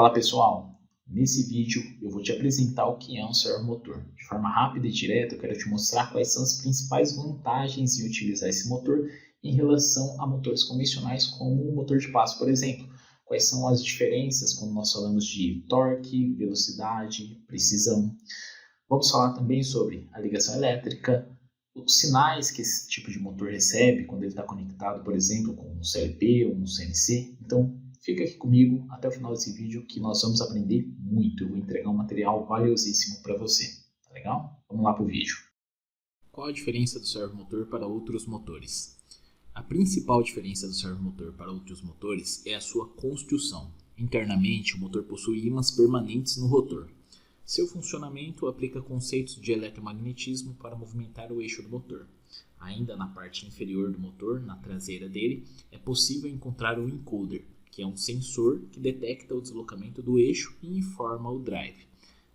Fala pessoal, nesse vídeo eu vou te apresentar o que é um servomotor. De forma rápida e direta eu quero te mostrar quais são as principais vantagens em utilizar esse motor em relação a motores convencionais como o motor de passo, por exemplo. Quais são as diferenças quando nós falamos de torque, velocidade, precisão. Vamos falar também sobre a ligação elétrica, os sinais que esse tipo de motor recebe quando ele está conectado, por exemplo, com um CLP ou um CNC. Então, fica aqui comigo até o final desse vídeo que nós vamos aprender muito. Eu vou entregar um material valiosíssimo para você. Tá legal? Vamos lá para o vídeo. Qual a diferença do servomotor para outros motores? A principal diferença do servomotor para outros motores é a sua construção. Internamente, o motor possui ímãs permanentes no rotor. Seu funcionamento aplica conceitos de eletromagnetismo para movimentar o eixo do motor. Ainda na parte inferior do motor, na traseira dele, é possível encontrar o encoder, que é um sensor que detecta o deslocamento do eixo e informa o drive.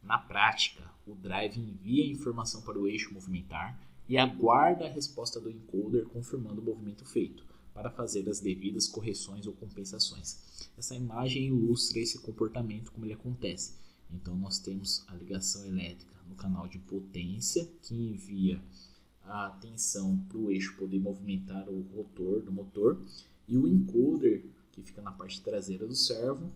Na prática, o drive envia a informação para o eixo movimentar e aguarda a resposta do encoder confirmando o movimento feito, para fazer as devidas correções ou compensações. Essa imagem ilustra esse comportamento como ele acontece. Então nós temos a ligação elétrica no canal de potência, que envia a tensão para o eixo poder movimentar o rotor do motor, e o encoder, que fica na parte traseira do servo,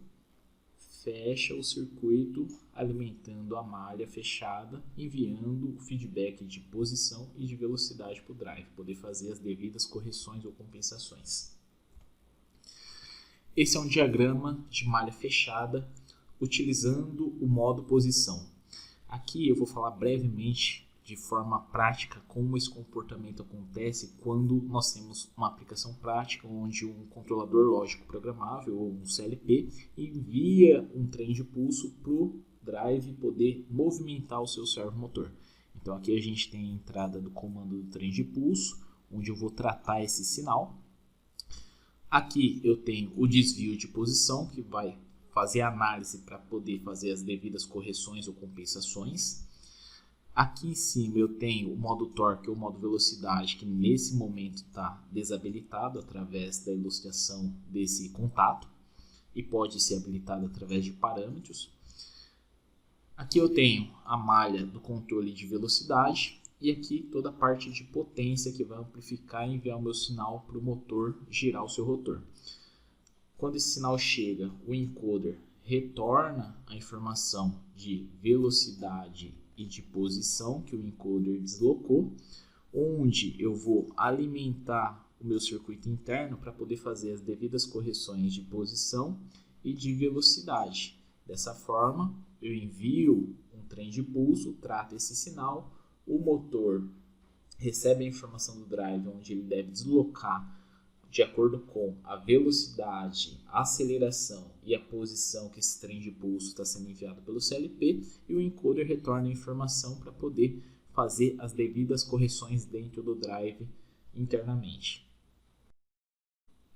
fecha o circuito alimentando a malha fechada, enviando o feedback de posição e de velocidade para o drive, poder fazer as devidas correções ou compensações. Esse é um diagrama de malha fechada utilizando o modo posição. Aqui eu vou falar brevemente de forma prática como esse comportamento acontece quando nós temos uma aplicação prática onde um controlador lógico programável ou um CLP envia um trem de pulso para o drive poder movimentar o seu servomotor. Então aqui a gente tem a entrada do comando do trem de pulso, onde eu vou tratar esse sinal. Aqui eu tenho o desvio de posição, que vai fazer a análise para poder fazer as devidas correções ou compensações. Aqui em cima eu tenho o modo torque ou modo velocidade, que nesse momento está desabilitado através da ilustração desse contato e pode ser habilitado através de parâmetros. Aqui eu tenho a malha do controle de velocidade e aqui toda a parte de potência que vai amplificar e enviar o meu sinal para o motor girar o seu rotor. Quando esse sinal chega, o encoder retorna a informação de velocidade e de posição que o encoder deslocou, onde eu vou alimentar o meu circuito interno para poder fazer as devidas correções de posição e de velocidade. Dessa forma, eu envio um trem de pulso, trato esse sinal, o motor recebe a informação do drive onde ele deve deslocar de acordo com a velocidade, a aceleração e a posição que esse trem de pulso está sendo enviado pelo CLP, e o encoder retorna a informação para poder fazer as devidas correções dentro do drive internamente.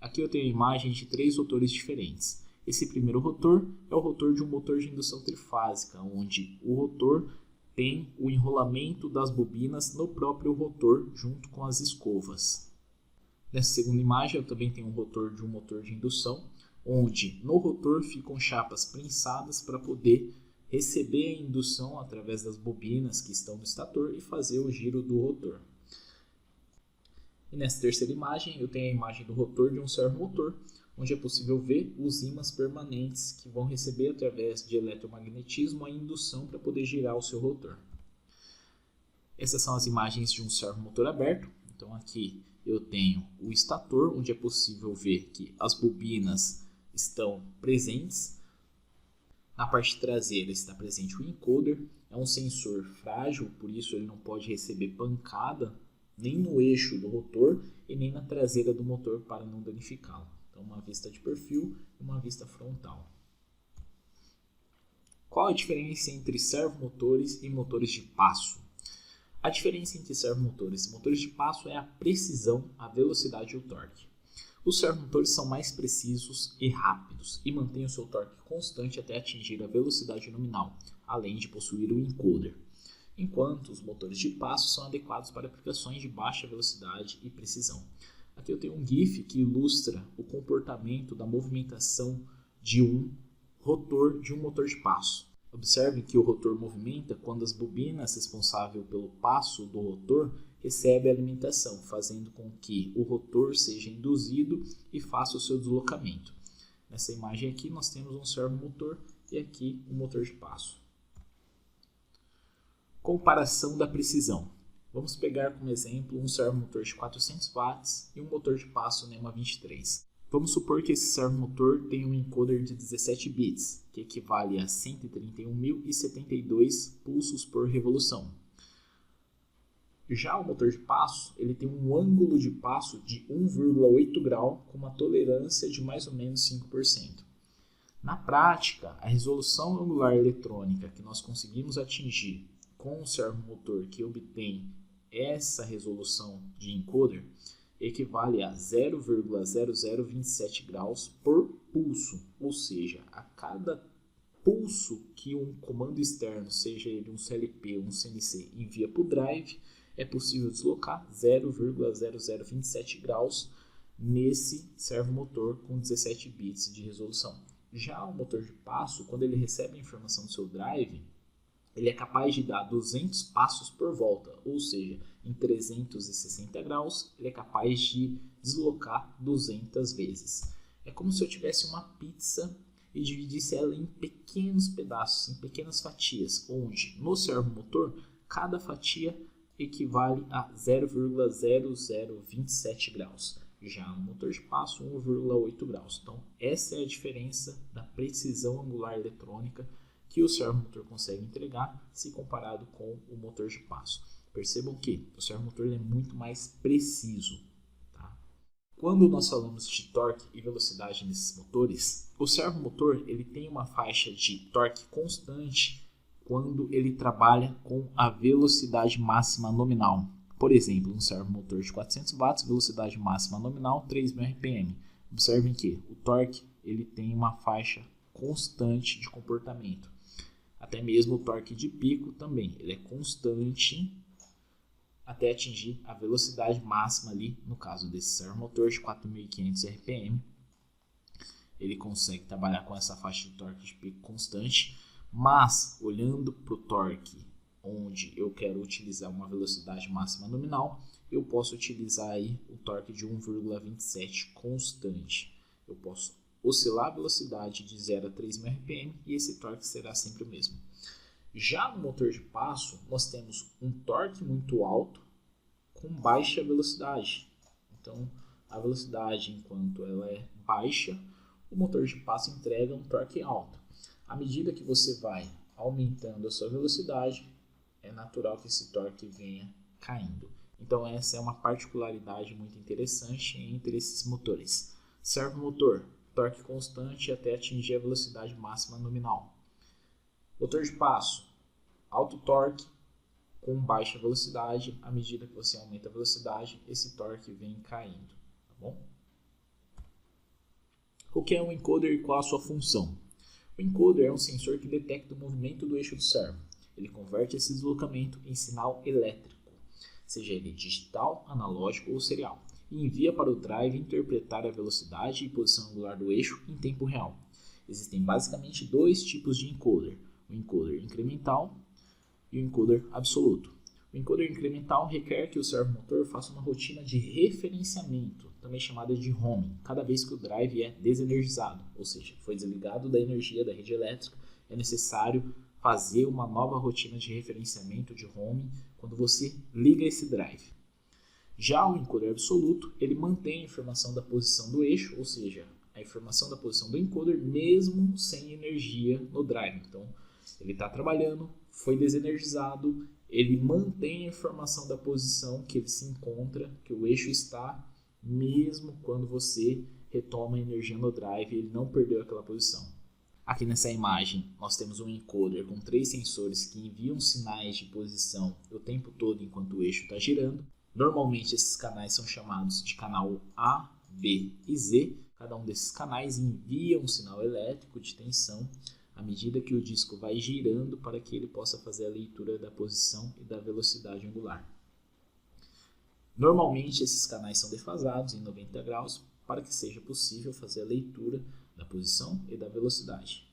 Aqui eu tenho a imagem de 3 rotores diferentes. Esse primeiro rotor é o rotor de um motor de indução trifásica, onde o rotor tem o enrolamento das bobinas no próprio rotor junto com as escovas. Nessa segunda imagem eu também tenho um rotor de um motor de indução, onde no rotor ficam chapas prensadas para poder receber a indução através das bobinas que estão no estator e fazer o giro do rotor. E nessa terceira imagem eu tenho a imagem do rotor de um servomotor, onde é possível ver os ímãs permanentes que vão receber através de eletromagnetismo a indução para poder girar o seu rotor. Essas são as imagens de um servomotor aberto. Então aqui eu tenho o estator, onde é possível ver que as bobinas estão presentes. Na parte traseira está presente o encoder. É um sensor frágil, por isso ele não pode receber pancada nem no eixo do rotor e nem na traseira do motor para não danificá-lo. Então uma vista de perfil e uma vista frontal. Qual a diferença entre servomotores e motores de passo? A diferença entre servomotores e motores de passo é a precisão, a velocidade e o torque. Os servomotores são mais precisos e rápidos e mantêm o seu torque constante até atingir a velocidade nominal, além de possuir o encoder. Enquanto os motores de passo são adequados para aplicações de baixa velocidade e precisão. Aqui eu tenho um GIF que ilustra o comportamento da movimentação de um rotor de um motor de passo. Observe que o rotor movimenta quando as bobinas responsáveis pelo passo do rotor recebem alimentação, fazendo com que o rotor seja induzido e faça o seu deslocamento. Nessa imagem aqui nós temos um servomotor e aqui um motor de passo. Comparação da precisão. Vamos pegar como exemplo um servomotor de 400 watts e um motor de passo NEMA 23. Vamos supor que esse servomotor tem um encoder de 17 bits, que equivale a 131.072 pulsos por revolução. Já o motor de passo, ele tem um ângulo de passo de 1,8 grau com uma tolerância de mais ou menos 5%. Na prática, a resolução angular eletrônica que nós conseguimos atingir com o servomotor que obtém essa resolução de encoder equivale a 0,0027 graus por pulso, ou seja, a cada pulso que um comando externo, seja ele um CLP ou um CNC, envia para o drive, é possível deslocar 0,0027 graus nesse servomotor com 17 bits de resolução. Já o motor de passo, quando ele recebe a informação do seu drive, ele é capaz de dar 200 passos por volta, ou seja, em 360 graus, ele é capaz de deslocar 200 vezes. É como se eu tivesse uma pizza e dividisse ela em pequenos pedaços, em pequenas fatias, onde no servomotor, cada fatia equivale a 0,0027 graus. Já no motor de passo, 1,8 graus. Então, essa é a diferença da precisão angular eletrônica que o servomotor consegue entregar se comparado com o motor de passo. Percebam que o servomotor é muito mais preciso. Tá? Quando nós falamos de torque e velocidade nesses motores, o servomotor ele tem uma faixa de torque constante quando ele trabalha com a velocidade máxima nominal. Por exemplo, um servomotor de 400 watts, velocidade máxima nominal 3.000 RPM. Observem que o torque ele tem uma faixa constante de comportamento. Até mesmo o torque de pico também, ele é constante até atingir a velocidade máxima ali, no caso desse servomotor de 4.500 RPM. Ele consegue trabalhar com essa faixa de torque de pico constante, mas olhando para o torque onde eu quero utilizar uma velocidade máxima nominal, eu posso utilizar aí o torque de 1,27 constante. Eu posso oscilar a velocidade de 0 a 3.000 RPM e esse torque será sempre o mesmo. Já no motor de passo, nós temos um torque muito alto com baixa velocidade. Então, a velocidade, enquanto ela é baixa, o motor de passo entrega um torque alto. À medida que você vai aumentando a sua velocidade, é natural que esse torque venha caindo. Então, essa é uma particularidade muito interessante entre esses motores. Servomotor, torque constante até atingir a velocidade máxima nominal. Motor de passo, alto torque com baixa velocidade. À medida que você aumenta a velocidade, esse torque vem caindo. Tá bom? O que é um encoder e qual a sua função? O encoder é um sensor que detecta o movimento do eixo do servo. Ele converte esse deslocamento em sinal elétrico, seja ele digital, analógico ou serial, e envia para o drive interpretar a velocidade e posição angular do eixo em tempo real. Existem basicamente dois tipos de encoder, o encoder incremental e o encoder absoluto. O encoder incremental requer que o servomotor faça uma rotina de referenciamento, também chamada de roaming, cada vez que o drive é desenergizado, ou seja, foi desligado da energia da rede elétrica, é necessário fazer uma nova rotina de referenciamento de roaming quando você liga esse drive. Já o encoder absoluto, ele mantém a informação da posição do eixo, ou seja, a informação da posição do encoder mesmo sem energia no drive. Então, ele está trabalhando, foi desenergizado, ele mantém a informação da posição que ele se encontra, que o eixo está, mesmo quando você retoma a energia no drive, ele não perdeu aquela posição. Aqui nessa imagem nós temos um encoder com 3 sensores que enviam sinais de posição o tempo todo enquanto o eixo está girando. Normalmente esses canais são chamados de canal A, B e Z. Cada um desses canais envia um sinal elétrico de tensão à medida que o disco vai girando para que ele possa fazer a leitura da posição e da velocidade angular. Normalmente esses canais são defasados em 90 graus para que seja possível fazer a leitura da posição e da velocidade.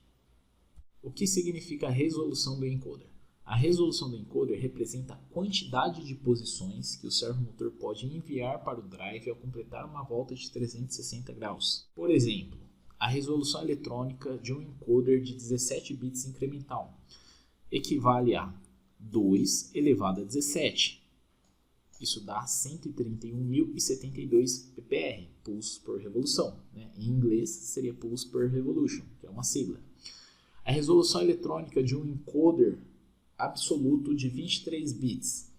O que significa a resolução do encoder? A resolução do encoder representa a quantidade de posições que o servomotor pode enviar para o drive ao completar uma volta de 360 graus. Por exemplo, a resolução eletrônica de um encoder de 17 bits incremental equivale a 2 elevado a 17. Isso dá 131.072 ppr, pulse por revolução. Em inglês seria pulse per revolution, que é uma sigla. A resolução eletrônica de um encoder absoluto de 23 bits,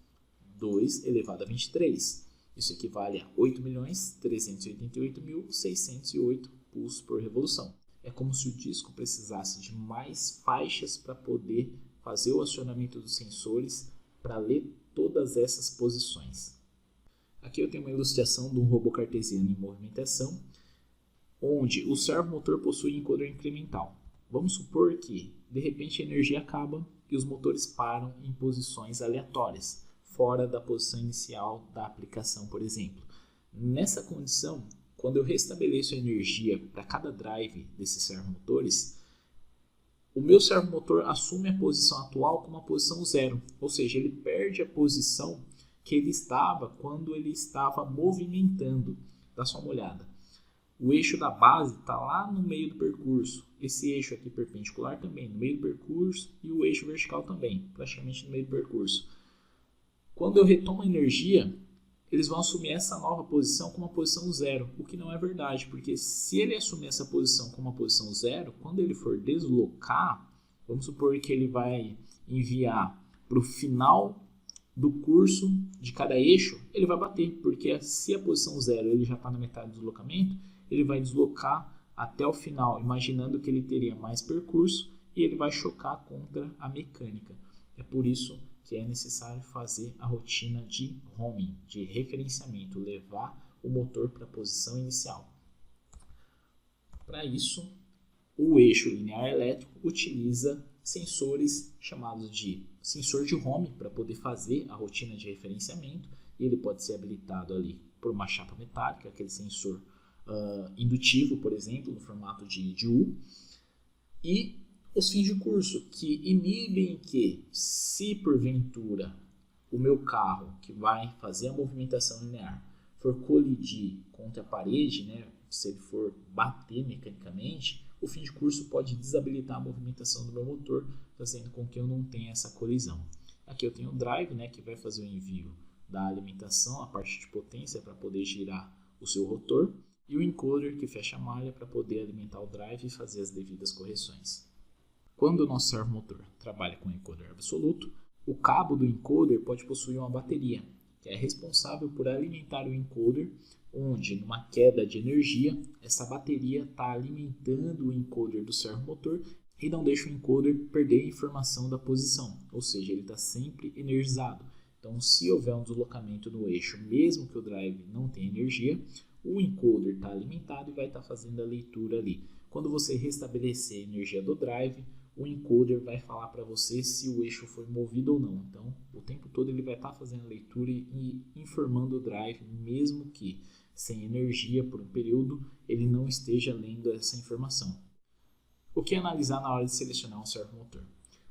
2 elevado a 23. Isso equivale a 8.388.608 pulsos por revolução. É como se o disco precisasse de mais faixas para poder fazer o acionamento dos sensores para ler todas essas posições. Aqui eu tenho uma ilustração de um robô cartesiano em movimentação, onde o servomotor possui encoder incremental. Vamos supor que, de repente, a energia acaba e os motores param em posições aleatórias, fora da posição inicial da aplicação, por exemplo. Nessa condição, quando eu restabeleço a energia para cada drive desses servomotores, o meu servomotor assume a posição atual como a posição zero, ou seja, ele perde a posição que ele estava quando ele estava movimentando. Dá só uma olhada. O eixo da base está lá no meio do percurso. Esse eixo aqui perpendicular também no meio do percurso e o eixo vertical também, praticamente no meio do percurso. Quando eu retomo a energia, eles vão assumir essa nova posição como uma posição zero, o que não é verdade, porque se ele assumir essa posição como uma posição zero, quando ele for deslocar, vamos supor que ele vai enviar para o final do curso de cada eixo, ele vai bater, porque se a posição zero ele já está na metade do deslocamento, ele vai deslocar até o final, imaginando que ele teria mais percurso e ele vai chocar contra a mecânica. É por isso que é necessário fazer a rotina de homing, de referenciamento, levar o motor para a posição inicial. Para isso, o eixo linear elétrico utiliza sensores chamados de sensor de home para poder fazer a rotina de referenciamento, e ele pode ser habilitado ali por uma chapa metálica, aquele sensor indutivo, por exemplo, no formato de U, e os fins de curso, que inibem que, se porventura o meu carro que vai fazer a movimentação linear for colidir contra a parede, se ele for bater mecanicamente, o fim de curso pode desabilitar a movimentação do meu motor, fazendo com que eu não tenha essa colisão. Aqui eu tenho o drive, que vai fazer o envio da alimentação, a parte de potência para poder girar o seu rotor, e o encoder que fecha a malha para poder alimentar o drive e fazer as devidas correções. Quando o nosso servomotor trabalha com encoder absoluto, o cabo do encoder pode possuir uma bateria, que é responsável por alimentar o encoder, onde, numa queda de energia, essa bateria está alimentando o encoder do servomotor e não deixa o encoder perder a informação da posição, ou seja, ele está sempre energizado. Então, se houver um deslocamento no eixo, mesmo que o drive não tenha energia, o encoder está alimentado e vai estar fazendo a leitura ali. Quando você restabelecer a energia do drive, o encoder vai falar para você se o eixo foi movido ou não. Então, o tempo todo ele vai estar fazendo a leitura e informando o drive, mesmo que sem energia por um período, ele não esteja lendo essa informação. O que analisar na hora de selecionar um servomotor?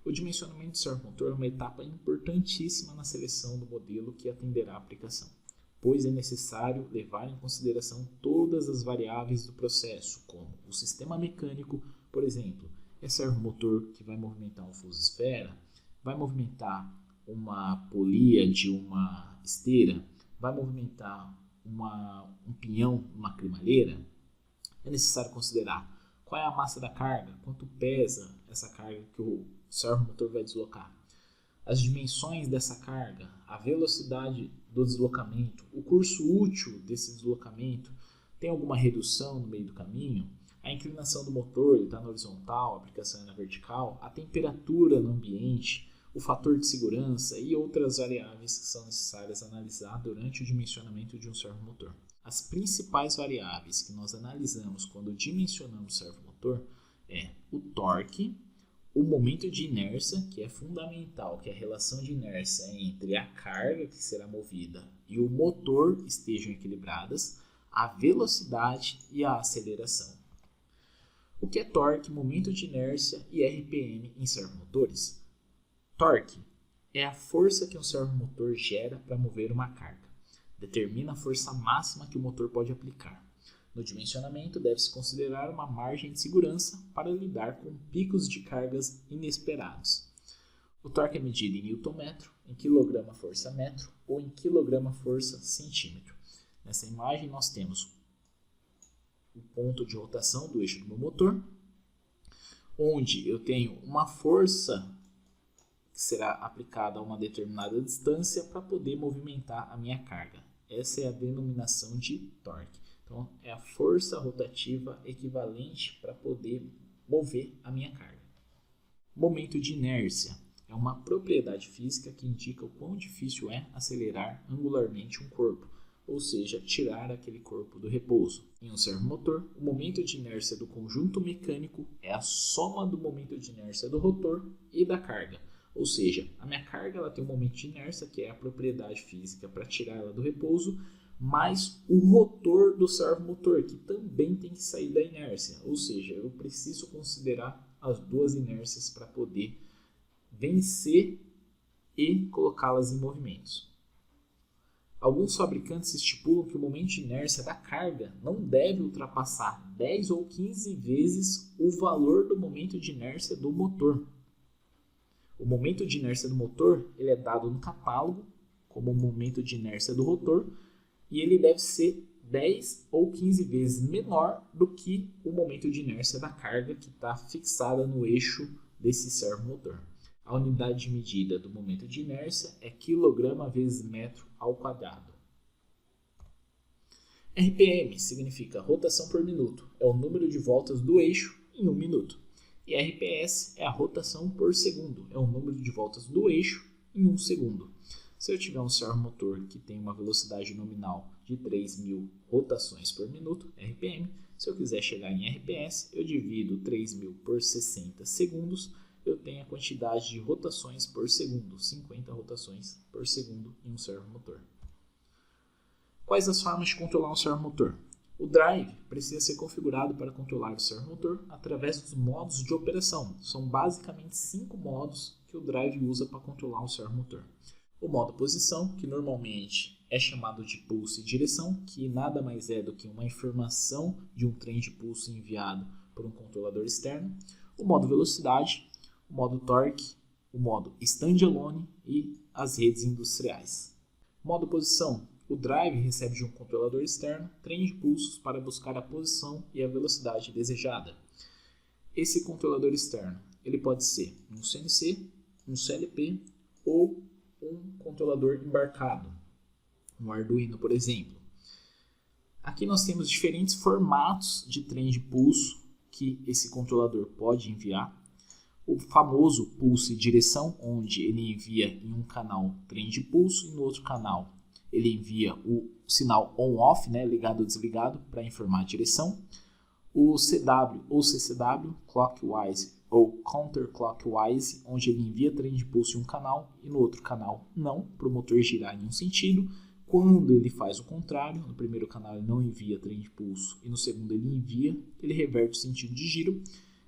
O dimensionamento do servomotor é uma etapa importantíssima na seleção do modelo que atenderá a aplicação, pois é necessário levar em consideração todas as variáveis do processo, como o sistema mecânico, por exemplo, é servomotor que vai movimentar uma fusosfera, vai movimentar uma polia de uma esteira, vai movimentar um pinhão, uma cremalheira. É necessário considerar qual é a massa da carga, quanto pesa essa carga que o servomotor vai deslocar, as dimensões dessa carga, a velocidade do deslocamento, o curso útil desse deslocamento, tem alguma redução no meio do caminho, a inclinação do motor está na horizontal, a aplicação é na vertical, a temperatura no ambiente, o fator de segurança e outras variáveis que são necessárias analisar durante o dimensionamento de um servomotor. As principais variáveis que nós analisamos quando dimensionamos o servomotor é o torque, o momento de inércia, que é fundamental que a relação de inércia entre a carga que será movida e o motor estejam equilibradas, a velocidade e a aceleração. O que é torque, momento de inércia e RPM em servomotores? Torque é a força que um servomotor gera para mover uma carga. Determina a força máxima que o motor pode aplicar. No dimensionamento, deve-se considerar uma margem de segurança para lidar com picos de cargas inesperados. O torque é medido em Nm, em kgfm ou em kgfcm. Nessa imagem nós temos o ponto de rotação do eixo do meu motor, onde eu tenho uma força que será aplicada a uma determinada distância para poder movimentar a minha carga. Essa é a denominação de torque. Então, é a força rotativa equivalente para poder mover a minha carga. Momento de inércia é uma propriedade física que indica o quão difícil é acelerar angularmente um corpo, ou seja, tirar aquele corpo do repouso. Em um servomotor, o momento de inércia do conjunto mecânico é a soma do momento de inércia do rotor e da carga. Ou seja, a minha carga ela tem um momento de inércia, que é a propriedade física para tirar ela do repouso, mais o rotor do servomotor, que também tem que sair da inércia. Ou seja, eu preciso considerar as duas inércias para poder vencer e colocá-las em movimentos. Alguns fabricantes estipulam que o momento de inércia da carga não deve ultrapassar 10 ou 15 vezes o valor do momento de inércia do motor. O momento de inércia do motor ele é dado no catálogo como o momento de inércia do rotor, e ele deve ser 10 ou 15 vezes menor do que o momento de inércia da carga que está fixada no eixo desse servomotor. A unidade de medida do momento de inércia é kg vezes metro ao quadrado. RPM significa rotação por minuto, é o número de voltas do eixo em 1 minuto. E RPS é a rotação por segundo, é o número de voltas do eixo em 1 segundo. Se eu tiver um servomotor que tem uma velocidade nominal de 3.000 rotações por minuto, RPM, se eu quiser chegar em RPS, eu divido 3.000 por 60 segundos, eu tenho a quantidade de rotações por segundo, 50 rotações por segundo em um servomotor. Quais as formas de controlar um servomotor? O drive precisa ser configurado para controlar o servomotor através dos modos de operação. São basicamente 5 modos que o drive usa para controlar o servomotor. O modo posição, que normalmente é chamado de pulso e direção, que nada mais é do que uma informação de um trem de pulso enviado por um controlador externo. O modo velocidade, o modo torque, o modo standalone e as redes industriais. Modo posição. O drive recebe de um controlador externo trem de pulsos para buscar a posição e a velocidade desejada. Esse controlador externo ele pode ser um CNC, um CLP ou um controlador embarcado, um Arduino, por exemplo. Aqui nós temos diferentes formatos de trem de pulso que esse controlador pode enviar. O famoso pulso e direção, onde ele envia em um canal trem de pulso e no outro canal ele envia o sinal on-off, né, ligado ou desligado, para informar a direção. O CW ou CCW, clockwise ou counterclockwise, onde ele envia trem de pulso em um canal e no outro canal não, para o motor girar em um sentido. Quando ele faz o contrário, no primeiro canal ele não envia trem de pulso e no segundo ele envia, ele reverte o sentido de giro.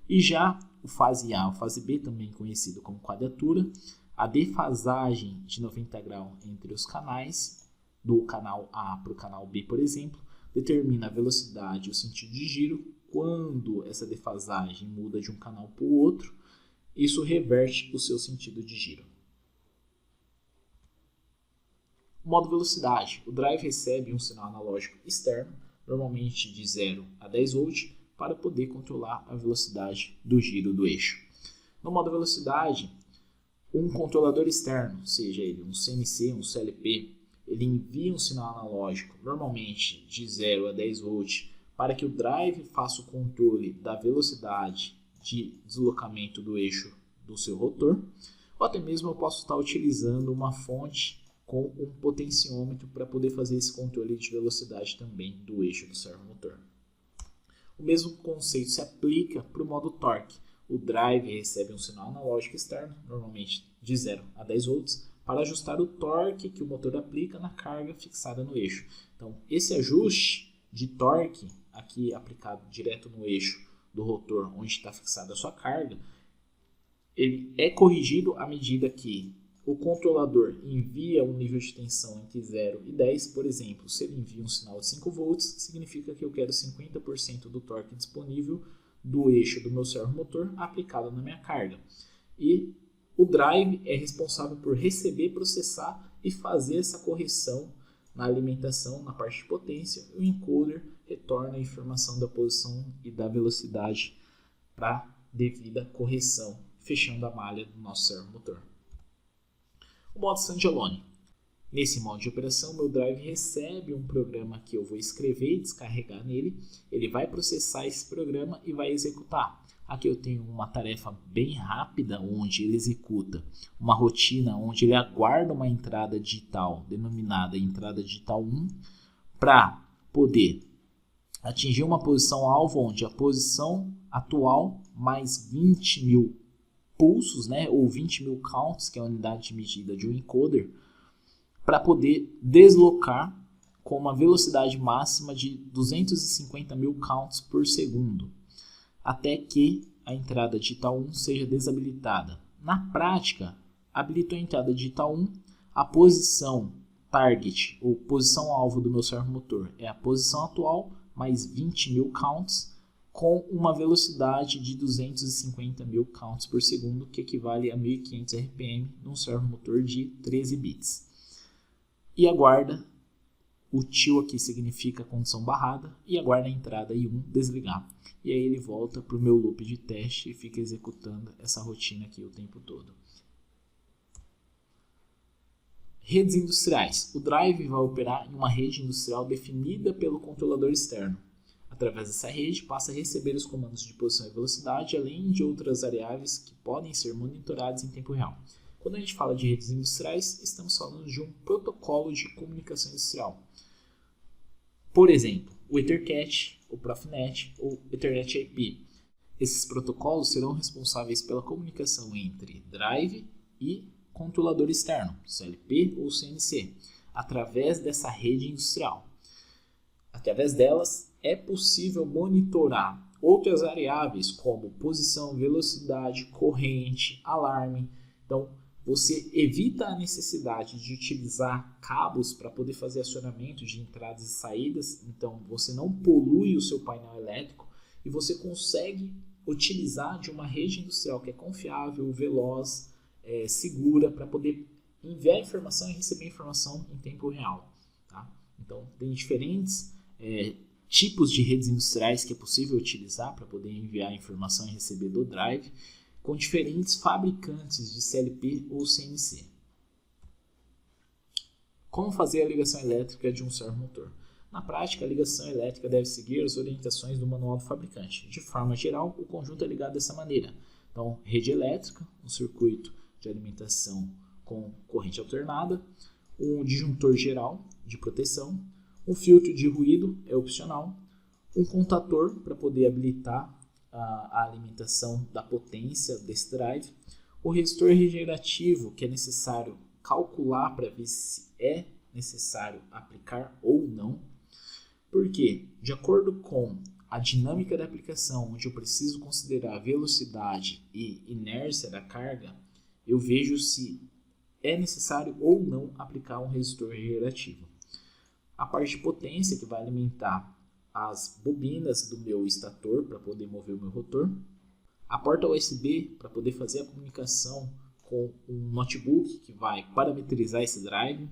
E já o fase A, o fase B, também conhecido como quadratura, a defasagem de 90 graus entre os canais, do canal A para o canal B, por exemplo, determina a velocidade e o sentido de giro. Quando essa defasagem muda de um canal para o outro, isso reverte o seu sentido de giro. Modo velocidade. O drive recebe um sinal analógico externo, normalmente de 0 a 10 volts, para poder controlar a velocidade do giro do eixo. No modo velocidade, um controlador externo, seja ele um CNC, um CLP, ele envia um sinal analógico, normalmente de 0 a 10 volts, para que o drive faça o controle da velocidade de deslocamento do eixo do seu rotor, ou até mesmo eu posso estar utilizando uma fonte com um potenciômetro para poder fazer esse controle de velocidade também do eixo do servomotor. O mesmo conceito se aplica para o modo torque. O drive recebe um sinal analógico externo, normalmente de 0 a 10 volts, para ajustar o torque que o motor aplica na carga fixada no eixo. Então, esse ajuste de torque, aqui aplicado direto no eixo do rotor onde está fixada a sua carga, ele é corrigido à medida que o controlador envia um nível de tensão entre 0 e 10, por exemplo, se ele envia um sinal de 5 volts, significa que eu quero 50% do torque disponível do eixo do meu servomotor aplicado na minha carga. E o drive é responsável por receber, processar e fazer essa correção na alimentação, na parte de potência. O encoder retorna a informação da posição e da velocidade para a devida correção, fechando a malha do nosso servomotor. O modo standalone. Nesse modo de operação, meu drive recebe um programa que eu vou escrever e descarregar nele. Ele vai processar esse programa e vai executar. Aqui eu tenho uma tarefa bem rápida, onde ele executa uma rotina, onde ele aguarda uma entrada digital, denominada entrada digital 1, para poder atingir uma posição alvo, onde a posição atual mais 20 mil pulsos, né, ou 20 mil counts, que é a unidade de medida de um encoder, para poder deslocar com uma velocidade máxima de 250 mil counts por segundo, até que a entrada digital 1 seja desabilitada. Na prática, habilitou a entrada digital 1, a posição target, ou posição alvo do meu servomotor, é a posição atual mais 20 mil counts, com uma velocidade de 250 mil counts por segundo, que equivale a 1500 RPM num servomotor de 13 bits. E aguarda, o till aqui significa condição barrada, e aguarda a entrada I1 desligar. E aí ele volta para o meu loop de teste e fica executando essa rotina aqui o tempo todo. Redes industriais. O drive vai operar em uma rede industrial definida pelo controlador externo. Através dessa rede, passa a receber os comandos de posição e velocidade, além de outras variáveis que podem ser monitoradas em tempo real. Quando a gente fala de redes industriais, estamos falando de um protocolo de comunicação industrial. Por exemplo, o Ethercat, o Profinet ou Ethernet IP. Esses protocolos serão responsáveis pela comunicação entre drive e controlador externo, CLP ou CNC, através dessa rede industrial. Através delas, é possível monitorar outras variáveis como posição, velocidade, corrente, alarme. Então, você evita a necessidade de utilizar cabos para poder fazer acionamento de entradas e saídas. Então, você não polui o seu painel elétrico e você consegue utilizar de uma rede industrial que é confiável, veloz, segura, para poder enviar informação e receber informação em tempo real. Tá? Então, tem diferentes tipos de redes industriais que é possível utilizar para poder enviar informação e receber do drive, com diferentes fabricantes de CLP ou CNC. Como fazer a ligação elétrica de um servomotor? Na prática, a ligação elétrica deve seguir as orientações do manual do fabricante. De forma geral, o conjunto é ligado dessa maneira. Então, rede elétrica, um circuito de alimentação com corrente alternada, um disjuntor geral de proteção, um filtro de ruído é opcional, um contator para poder habilitar a alimentação da potência desse drive, o resistor regenerativo, que é necessário calcular para ver se é necessário aplicar ou não, porque de acordo com a dinâmica da aplicação, onde eu preciso considerar a velocidade e inércia da carga, eu vejo se é necessário ou não aplicar um resistor regenerativo. A parte de potência, que vai alimentar as bobinas do meu estator para poder mover o meu rotor. A porta USB para poder fazer a comunicação com um notebook que vai parametrizar esse drive.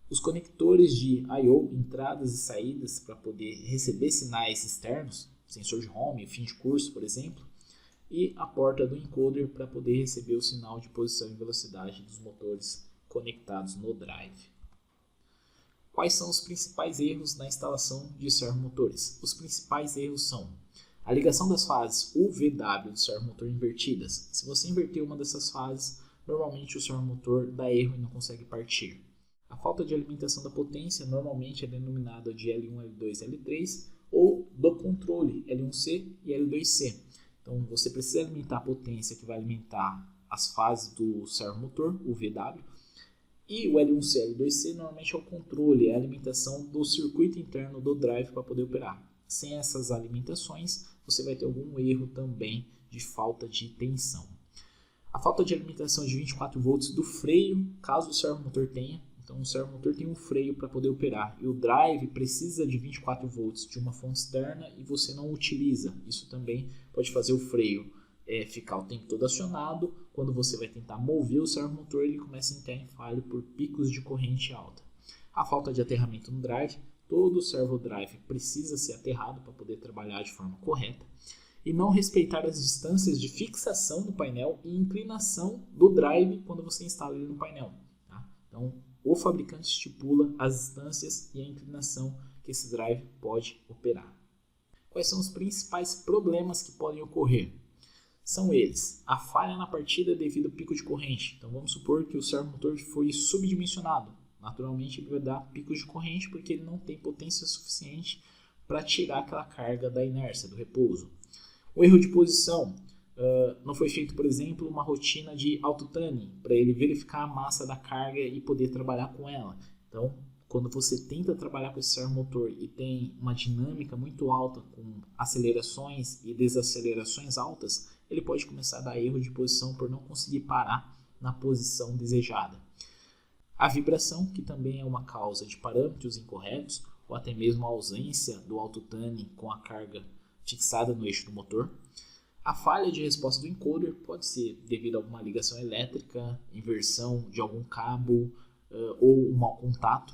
Os conectores de I/O, entradas e saídas para poder receber sinais externos, sensor de home, fim de curso, por exemplo. E a porta do encoder para poder receber o sinal de posição e velocidade dos motores conectados no drive. Quais são os principais erros na instalação de servomotores? Os principais erros são a ligação das fases UVW do servomotor invertidas. Se você inverter uma dessas fases, normalmente o servomotor dá erro e não consegue partir. A falta de alimentação da potência normalmente é denominada de L1, L2, L3 ou do controle L1C e L2C. Então você precisa alimentar a potência que vai alimentar as fases do servomotor, o VW, e o L1C e L2C normalmente é o controle, é a alimentação do circuito interno do drive para poder operar. Sem essas alimentações, você vai ter algum erro também de falta de tensão. A falta de alimentação de 24 volts do freio, caso o servomotor tenha. Então o servomotor tem um freio para poder operar e o drive precisa de 24 volts de uma fonte externa e você não utiliza. Isso também pode fazer o freio ficar o tempo todo acionado. Quando você vai tentar mover o servomotor, ele começa a entrar em falho por picos de corrente alta. A falta de aterramento no drive, todo servo drive precisa ser aterrado para poder trabalhar de forma correta. E não respeitar as distâncias de fixação do painel e inclinação do drive quando você instala ele no painel. Tá? Então, o fabricante estipula as distâncias e a inclinação que esse drive pode operar. Quais são os principais problemas que podem ocorrer? São eles: a falha na partida devido ao pico de corrente. Então vamos supor que o servomotor foi subdimensionado. Naturalmente ele vai dar picos de corrente porque ele não tem potência suficiente para tirar aquela carga da inércia, do repouso. O erro de posição. Não foi feito, por exemplo, uma rotina de auto-tuning para ele verificar a massa da carga e poder trabalhar com ela. Então, quando você tenta trabalhar com esse servomotor e tem uma dinâmica muito alta, com acelerações e desacelerações altas, ele pode começar a dar erro de posição por não conseguir parar na posição desejada. A vibração, que também é uma causa de parâmetros incorretos, ou até mesmo a ausência do auto-tuning com a carga fixada no eixo do motor. A falha de resposta do encoder pode ser devido a alguma ligação elétrica, inversão de algum cabo ou um mau contato.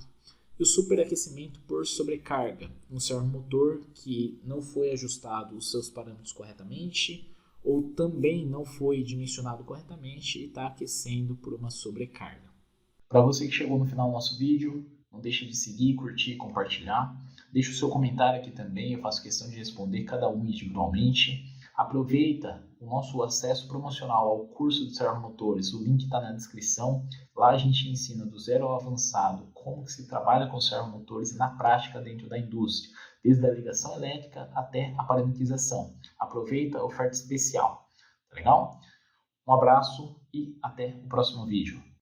E o superaquecimento por sobrecarga, um servomotor que não foi ajustado os seus parâmetros corretamente ou também não foi dimensionado corretamente e está aquecendo por uma sobrecarga. Para você que chegou no final do nosso vídeo, não deixe de seguir, curtir, compartilhar. Deixe o seu comentário aqui também, eu faço questão de responder cada um individualmente. Aproveita o nosso acesso promocional ao curso de servomotores, o link está na descrição. Lá a gente ensina do zero ao avançado como que se trabalha com servomotores na prática dentro da indústria, desde a ligação elétrica até a parametrização. Aproveita a oferta especial, tá legal? Um abraço e até o próximo vídeo.